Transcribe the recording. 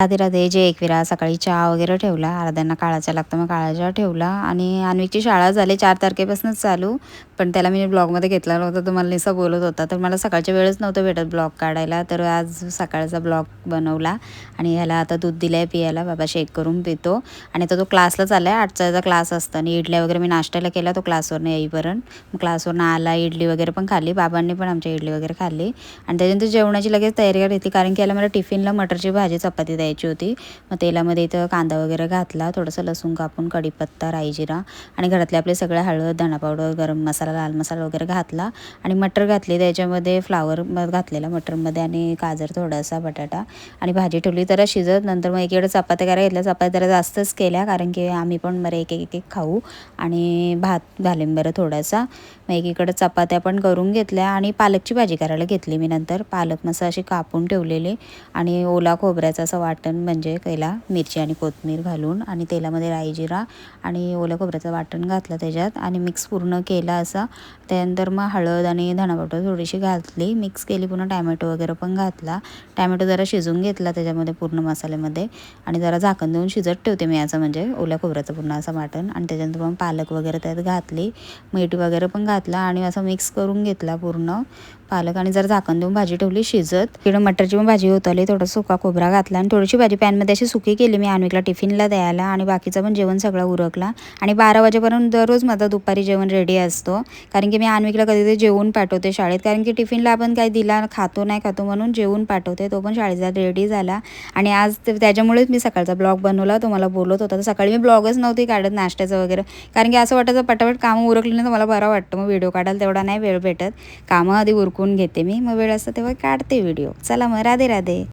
राधे राधे. जे एकविरा सकाळी चहा वगैरे ठेवला, अर्ध्यांना काळा चहा लागतं मग काळा चहा ठेवला. आणि अन्विकची शाळा झाली 4 तारखेपासूनच चालू, पण त्याला मी ब्लॉगमध्ये घेतला नव्हता. तो मला निसा बोलत होता, तर मला सकाळच्या वेळच नव्हतं भेटत ब्लॉग काढायला, तर आज सकाळचा ब्लॉग बनवला. आणि ह्याला आता दूध दिलं आहे पियाला, बाबा शेक करून पितो. आणि तो क्लासला चालला आहे, 8चा क्लास असतं. आणि इडल्या वगैरे मी नाश्त्याला केला तो क्लासवरनं येईपर्यंत. मग क्लासवरनं आला, इडली वगैरे पण खाल्ली, बाबांनी पण आमच्या इडली वगैरे खाल्ली. आणि त्याच्यानंतर जेवणाची लगेच तयारी घेतली, कारण की याला मला टिफिनला मटरची भाजी चपाती द्यायची होती. मग तेलामध्ये इथं कांदा वगैरे घातला, थोडंसं लसूण कापून, कढीपत्ता, राई जिरा आणि घरातले आपले सगळे हळद, धना पावडर, गरम मसाला, लाल मसाला वगैरे घातला. आणि मटर घातली, त्याच्यामध्ये फ्लावर घातलेला मटरमध्ये आणि गाजर, थोडासा बटाटा आणि भाजी ठेवली तर शिजत. नंतर मग एकीकडे चपात्या करायला घेतल्या, चपात्या जरा जास्तच केल्या, कारण की आम्ही पण बरं एक खाऊ. आणि भात घालेन बरं थोडासा. मग एकीकडे चपात्या पण करून घेतल्या आणि पालकची भाजी करायला घेतली मी. नंतर पालक मस्त अशी कापून ठेवलेली आणि ओला खोबऱ्याचं असं वाटण म्हणजे केला, मिरची आणि कोथिंबीर घालून आणि तेलामध्ये राई जिरा आणि ओल्या खोबऱ्याचं वाटण घातलं त्याच्यात आणि मिक्स पूर्ण केला असा. त्यानंतर मग हळद आणि धना पावडर थोडीशी घातली, मिक्स केली, पुन्हा टॅमॅटो वगैरे पण घातला. टॅमॅटो जरा शिजून घेतला त्याच्यामध्ये पूर्ण मसाल्यामध्ये आणि जरा झाकण देऊन शिजत ठेवते मी याचं, म्हणजे ओल्या खोबऱ्याचं पूर्ण असं वाटण. आणि त्याच्यानंतर मग पालक वगैरे त्यात घातली, मीठ वगैरे पण घातला आणि असं मिक्स करून घेतला पूर्ण पालक. आणि जर झाकण देऊन भाजी ठेवली शिजत. तिकडे मटरची पण भाजी होतली, थोडा सुका खोबरा घातला आणि थोडीशी भाजी पॅनमध्ये अशी सुकी केली मी अन्विकला टिफिनला द्यायला. आणि बाकीचं पण जेवण सगळं उरकला. आणि 12 वाजेपर्यंत दररोज माझा दुपारी जेवण रेडी असतो, कारण की मी अन्विकला कधीतरी जेवून पाठवते शाळेत, कारण की टिफिनला आपण काही दिला खातो नाही खातो म्हणून जेवून पाठवते. तो पण शाळेत रेडी झाला. आणि आज त्याच्यामुळेच मी सकाळचा ब्लॉग बनवला, तो मला बोलत होता. तर सकाळी मी ब्लॉगच नव्हती काढत नाश्त्याचं वगैरे, कारण की असं वाटायचं पटापट कामं उरकली नाही तर मला बरं वाटतं, मग व्हिडिओ काढायला तेवढा नाही वेळ भेटत. कामं आधी उरकून घेते मी, मग वेळ असतं तेव्हा काढते व्हिडिओ. चला मग राधे राधे.